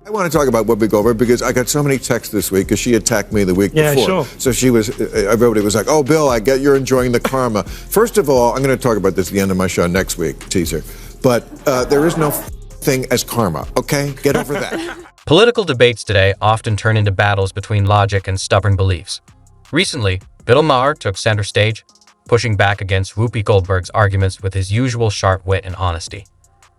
I want to talk about Whoopi Goldberg because I got so many texts this week because she attacked me the week before. Sure. So everybody was like, oh, Bill, I get you're enjoying the karma. First of all, I'm going to talk about this at the end of my show next week, teaser. But there is no thing as karma, okay? Get over that. Political debates today often turn into battles between logic and stubborn beliefs. Recently, Bill Maher took center stage, pushing back against Whoopi Goldberg's arguments with his usual sharp wit and honesty.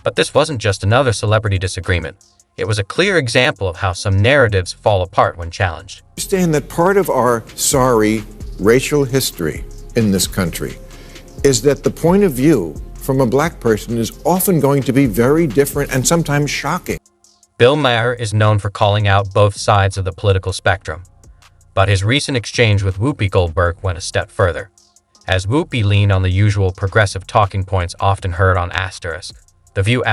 But this wasn't just another celebrity disagreement. It was a clear example of how some narratives fall apart when challenged. Understand that part of our sorry racial history in this country is that the point of view from a black person is often going to be very different and sometimes shocking. Bill Maher is known for calling out both sides of the political spectrum. But his recent exchange with Whoopi Goldberg went a step further. As Whoopi leaned on the usual progressive talking points often heard on The View *,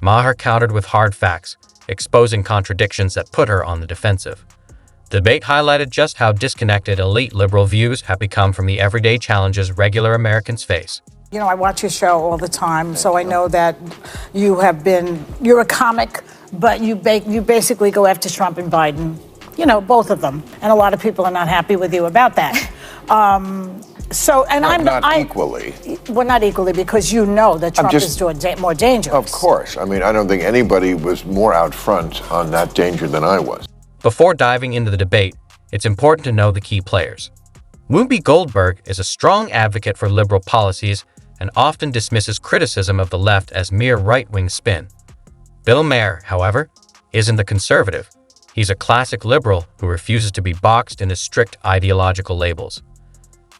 Maher countered with hard facts, exposing contradictions that put her on the defensive. The debate highlighted just how disconnected elite liberal views have become from the everyday challenges regular Americans face. You know, I watch your show all the time, so I know that you're a comic, but you basically go after Trump and Biden, you know, both of them. And a lot of people are not happy with you about that. I'm not equally. Well, not equally, because you know that Trump is doing more dangerous. Of course. I mean, I don't think anybody was more out front on that danger than I was. Before diving into the debate, it's important to know the key players. Whoopi Goldberg is a strong advocate for liberal policies and often dismisses criticism of the left as mere right-wing spin. Bill Maher, however, isn't the conservative. He's a classic liberal who refuses to be boxed into strict ideological labels.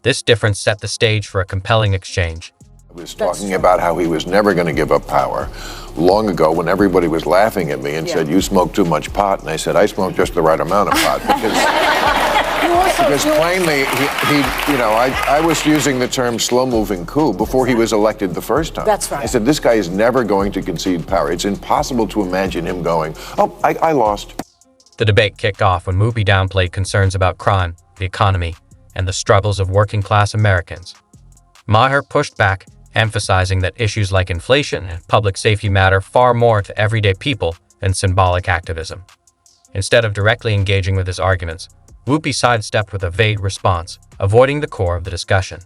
This difference set the stage for a compelling exchange. I was talking about how he was never going to give up power long ago when everybody was laughing at me and said, you smoke too much pot. And I said, I smoke just the right amount of pot because plainly, I was using the term slow-moving coup before he was elected the first time. That's right. I said, this guy is never going to concede power. It's impossible to imagine him going, oh, I lost. The debate kicked off when Whoopi downplayed concerns about crime, the economy, and the struggles of working-class Americans. Maher pushed back, emphasizing that issues like inflation and public safety matter far more to everyday people than symbolic activism. Instead of directly engaging with his arguments, Whoopi sidestepped with a vague response, avoiding the core of the discussion.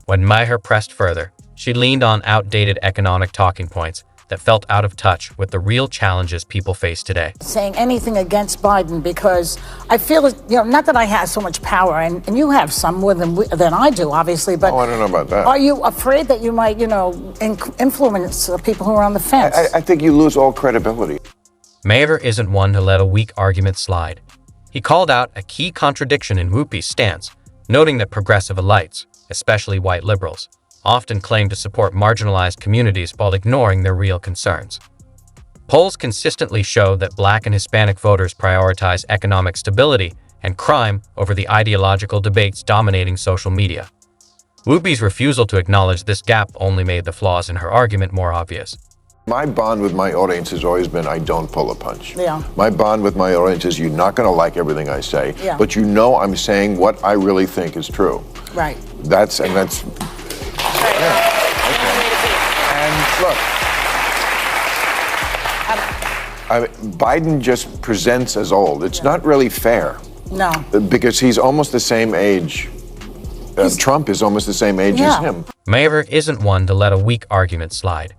When Maher pressed further, she leaned on outdated economic talking points that felt out of touch with the real challenges people face today. Saying anything against Biden because I feel, not that I have so much power, and you have some more than I do, obviously, but... Oh, I don't know about that. Are you afraid that you might, influence the people who are on the fence? I think you lose all credibility. Maher isn't one to let a weak argument slide. He called out a key contradiction in Whoopi's stance, noting that progressive elites, especially white liberals, often claim to support marginalized communities while ignoring their real concerns. Polls consistently show that Black and Hispanic voters prioritize economic stability and crime over the ideological debates dominating social media. Whoopi's refusal to acknowledge this gap only made the flaws in her argument more obvious. My bond with my audience has always been I don't pull a punch. Yeah. My bond with my audience is you're not going to like everything I say, but I'm saying what I really think is true. Right. That's. Yeah. Okay. And look, Biden just presents as old. It's not really fair. No. Because he's almost the same age. Trump is almost the same age as him. Maher isn't one to let a weak argument slide.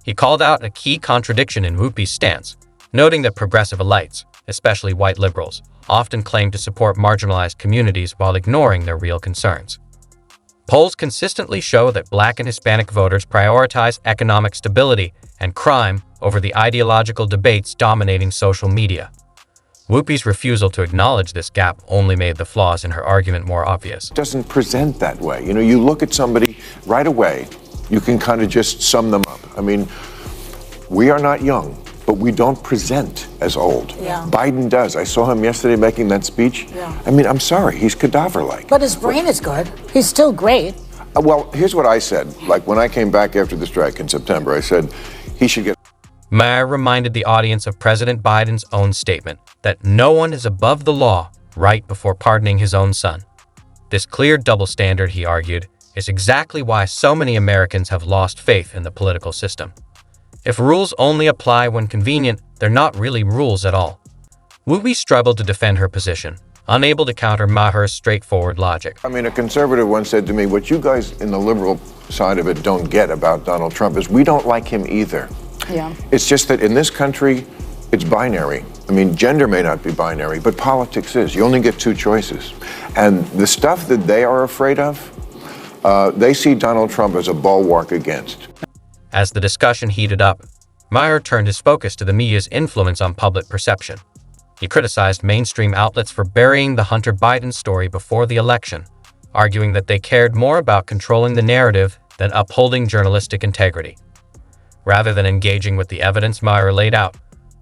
He called out a key contradiction in Whoopi's stance, noting that progressive elites, especially white liberals, often claim to support marginalized communities while ignoring their real concerns. Polls consistently show that Black and Hispanic voters prioritize economic stability and crime over the ideological debates dominating social media. Whoopi's refusal to acknowledge this gap only made the flaws in her argument more obvious. It doesn't present that way. You look at somebody right away, you can kind of just sum them up. I mean, we are not young, but we don't present as old. Yeah. Biden does. I saw him yesterday making that speech. Yeah. I mean, I'm sorry, he's cadaver-like. But his brain is good. He's still great. Well, here's what I said. Like when I came back after the strike in September, I said he should get... Maher reminded the audience of President Biden's own statement that no one is above the law right before pardoning his own son. This clear double standard, he argued, is exactly why so many Americans have lost faith in the political system. If rules only apply when convenient, they're not really rules at all. Whoopi struggled to defend her position, unable to counter Maher's straightforward logic. I mean, a conservative once said to me, what you guys in the liberal side of it don't get about Donald Trump is we don't like him either. Yeah. It's just that in this country, it's binary. I mean, gender may not be binary, but politics is. You only get two choices. And the stuff that they are afraid of, they see Donald Trump as a bulwark against. As the discussion heated up, Maher turned his focus to the media's influence on public perception. He criticized mainstream outlets for burying the Hunter Biden story before the election, arguing that they cared more about controlling the narrative than upholding journalistic integrity. Rather than engaging with the evidence Maher laid out,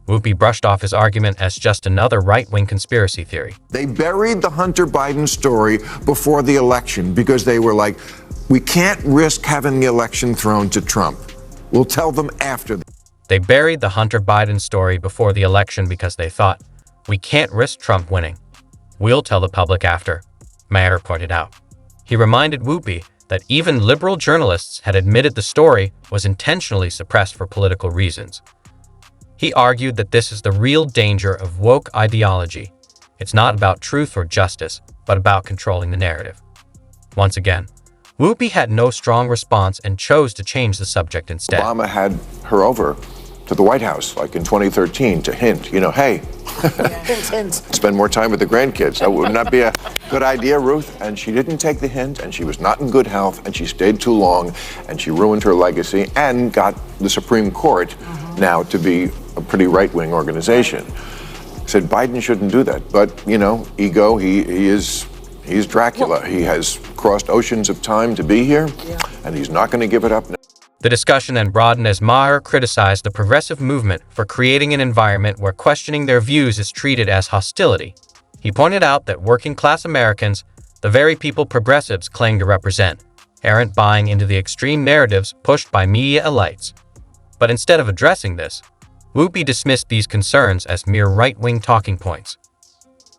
Whoopi brushed off his argument as just another right-wing conspiracy theory. They buried the Hunter Biden story before the election because they were like, we can't risk having the election thrown to Trump. We'll tell them after. They buried the Hunter Biden story before the election because they thought, we can't risk Trump winning. We'll tell the public after, Maher pointed out. He reminded Whoopi that even liberal journalists had admitted the story was intentionally suppressed for political reasons. He argued that this is the real danger of woke ideology. It's not about truth or justice, but about controlling the narrative. Once again, Whoopi had no strong response and chose to change the subject instead. Obama had her over to the White House, like in 2013, to hint, hey, spend more time with the grandkids. That would not be a good idea, Ruth. And she didn't take the hint, and she was not in good health, and she stayed too long, and she ruined her legacy and got the Supreme Court now to be a pretty right-wing organization. Said Biden shouldn't do that, but ego. He's Dracula. He has crossed oceans of time to be here, and he's not going to give it up now. The discussion then broadened as Maher criticized the progressive movement for creating an environment where questioning their views is treated as hostility. He pointed out that working-class Americans, the very people progressives claim to represent, aren't buying into the extreme narratives pushed by media elites. But instead of addressing this, Whoopi dismissed these concerns as mere right-wing talking points.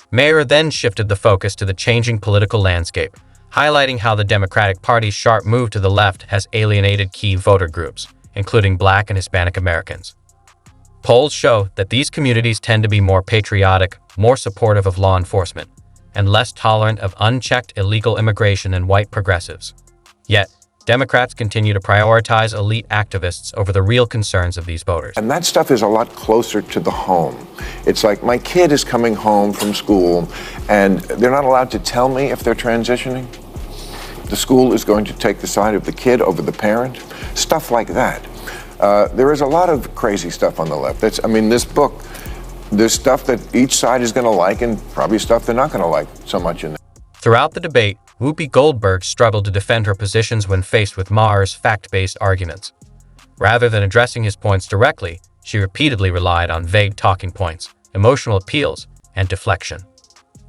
Maher then shifted the focus to the changing political landscape, highlighting how the Democratic Party's sharp move to the left has alienated key voter groups, including Black and Hispanic Americans. Polls show that these communities tend to be more patriotic, more supportive of law enforcement, and less tolerant of unchecked illegal immigration than white progressives. Yet, Democrats continue to prioritize elite activists over the real concerns of these voters. And that stuff is a lot closer to the home. It's like my kid is coming home from school and they're not allowed to tell me if they're transitioning. The school is going to take the side of the kid over the parent. Stuff like that. There is a lot of crazy stuff on the left. This book, there's stuff that each side is going to like and probably stuff they're not going to like so much in there. Throughout the debate, Whoopi Goldberg struggled to defend her positions when faced with Maher's fact-based arguments. Rather than addressing his points directly, she repeatedly relied on vague talking points, emotional appeals, and deflection.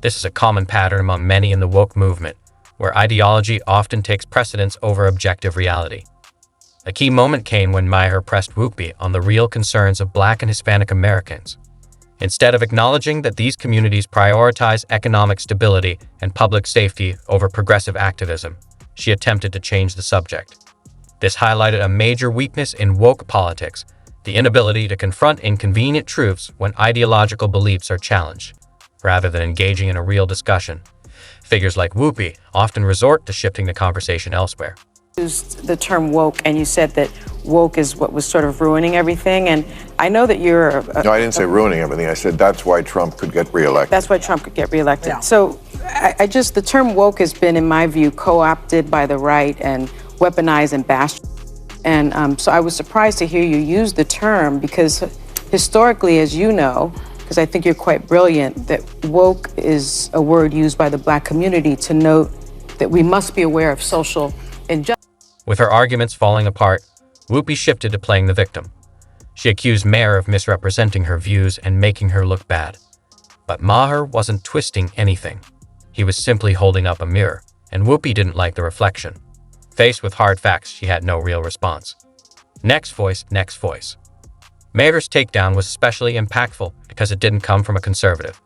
This is a common pattern among many in the woke movement, where ideology often takes precedence over objective reality. A key moment came when Maher pressed Whoopi on the real concerns of Black and Hispanic Americans. Instead of acknowledging that these communities prioritize economic stability and public safety over progressive activism, she attempted to change the subject. This highlighted a major weakness in woke politics, the inability to confront inconvenient truths when ideological beliefs are challenged. Rather than engaging in a real discussion, figures like Whoopi often resort to shifting the conversation elsewhere. Used the term woke, and you said that woke is what was sort of ruining everything. And I know that you're. No, I didn't say ruining everything. I said that's why Trump could get reelected. That's why Trump could get reelected. Yeah. So the term woke has been, in my view, co-opted by the right and weaponized and bashed. And so I was surprised to hear you use the term because historically, as you know, because I think you're quite brilliant, that woke is a word used by the Black community to note that we must be aware of social injustice. With her arguments falling apart, Whoopi shifted to playing the victim. She accused Maher of misrepresenting her views and making her look bad. But Maher wasn't twisting anything. He was simply holding up a mirror, and Whoopi didn't like the reflection. Faced with hard facts, she had no real response. Next voice. Maher's takedown was especially impactful because it didn't come from a conservative.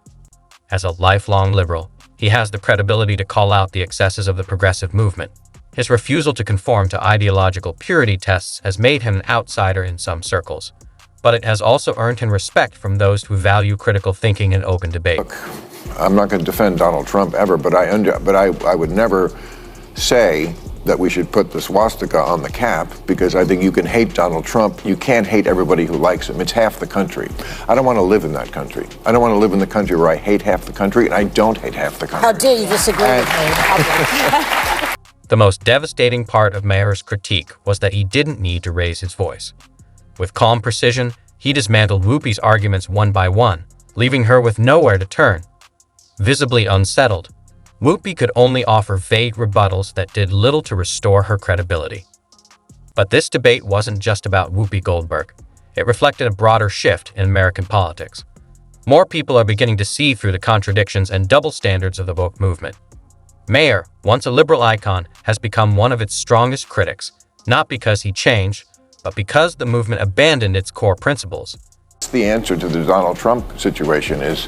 As a lifelong liberal, he has the credibility to call out the excesses of the progressive movement. His refusal to conform to ideological purity tests has made him an outsider in some circles, but it has also earned him respect from those who value critical thinking and open debate. Look, I'm not going to defend Donald Trump ever, but I would never say that we should put the swastika on the cap, because I think you can hate Donald Trump. You can't hate everybody who likes him. It's half the country. I don't want to live in that country. I don't want to live in the country where I hate half the country, and I don't hate half the country. How dare you disagree with me? The most devastating part of Maher's critique was that he didn't need to raise his voice. With calm precision, he dismantled Whoopi's arguments one by one, leaving her with nowhere to turn. Visibly unsettled, Whoopi could only offer vague rebuttals that did little to restore her credibility. But this debate wasn't just about Whoopi Goldberg. It reflected a broader shift in American politics. More people are beginning to see through the contradictions and double standards of the woke movement. Maher, once a liberal icon, has become one of its strongest critics, not because he changed, but because the movement abandoned its core principles. The answer to the Donald Trump situation is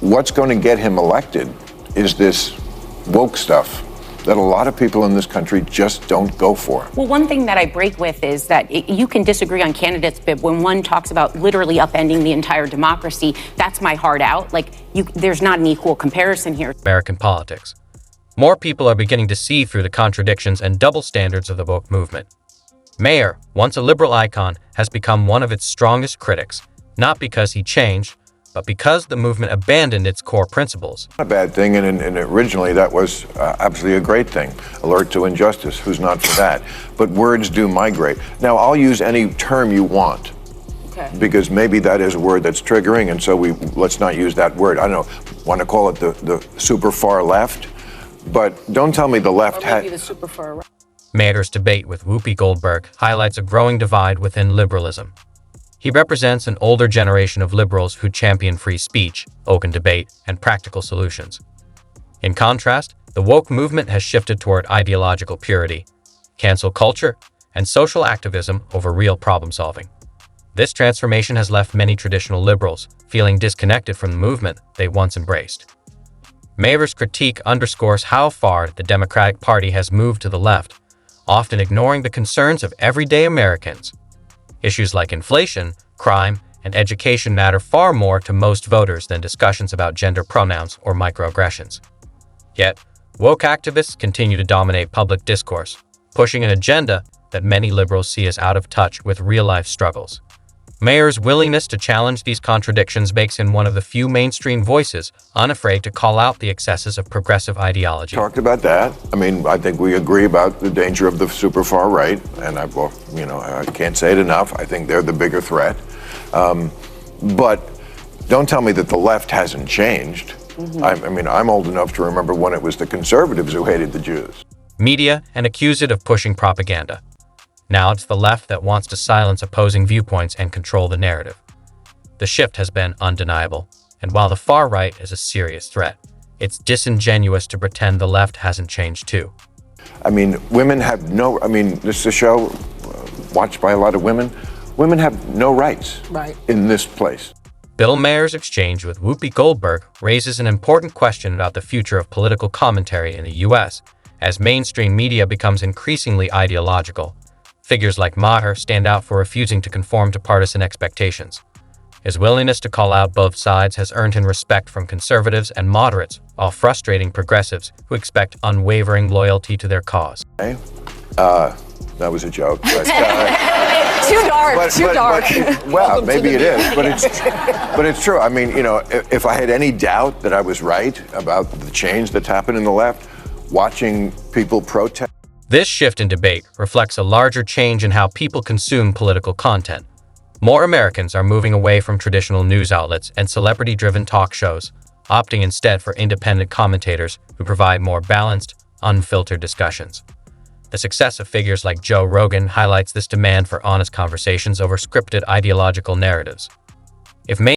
what's going to get him elected is this woke stuff that a lot of people in this country just don't go for. Well, one thing that I break with is that you can disagree on candidates, but when one talks about literally upending the entire democracy, that's my heart out. There's not an equal comparison here. American politics. More people are beginning to see through the contradictions and double standards of the woke movement. Maher, once a liberal icon, has become one of its strongest critics, not because he changed, but because the movement abandoned its core principles. A bad thing, and originally that was absolutely a great thing. Alert to injustice, who's not for that? But words do migrate. Now, I'll use any term you want, because maybe that is a word that's triggering, and so let's not use that word. I don't know, want to call it the super far left, but don't tell me the left Or maybe the super far right. Maher's debate with Whoopi Goldberg highlights a growing divide within liberalism. He represents an older generation of liberals who champion free speech, open debate, and practical solutions. In contrast, the woke movement has shifted toward ideological purity, cancel culture, and social activism over real problem solving. This transformation has left many traditional liberals feeling disconnected from the movement they once embraced. Maher's critique underscores how far the Democratic Party has moved to the left, often ignoring the concerns of everyday Americans. Issues like inflation, crime, and education matter far more to most voters than discussions about gender pronouns or microaggressions. Yet, woke activists continue to dominate public discourse, pushing an agenda that many liberals see as out of touch with real-life struggles. Maher's willingness to challenge these contradictions makes him one of the few mainstream voices unafraid to call out the excesses of progressive ideology. Talked about that. I mean, I think we agree about the danger of the super far right, and I can't say it enough. I think they're the bigger threat. But don't tell me that the left hasn't changed. I'm old enough to remember when it was the conservatives who hated the Jews. Media and accuse it of pushing propaganda. Now it's the left that wants to silence opposing viewpoints and control the narrative. The shift has been undeniable, and while the far right is a serious threat, it's disingenuous to pretend the left hasn't changed too. Women have this is a show watched by a lot of women. Women have no rights in this place. Bill Maher's exchange with Whoopi Goldberg raises an important question about the future of political commentary in the U.S. as mainstream media becomes increasingly ideological. Figures like Maher stand out for refusing to conform to partisan expectations. His willingness to call out both sides has earned him respect from conservatives and moderates, while frustrating progressives who expect unwavering loyalty to their cause. Okay. That was a joke. But, Too dark. Well, maybe it is, but it's true. If I had any doubt that I was right about the change that's happened in the left, watching people protest. This shift in debate reflects a larger change in how people consume political content. More Americans are moving away from traditional news outlets and celebrity-driven talk shows, opting instead for independent commentators who provide more balanced, unfiltered discussions. The success of figures like Joe Rogan highlights this demand for honest conversations over scripted ideological narratives. If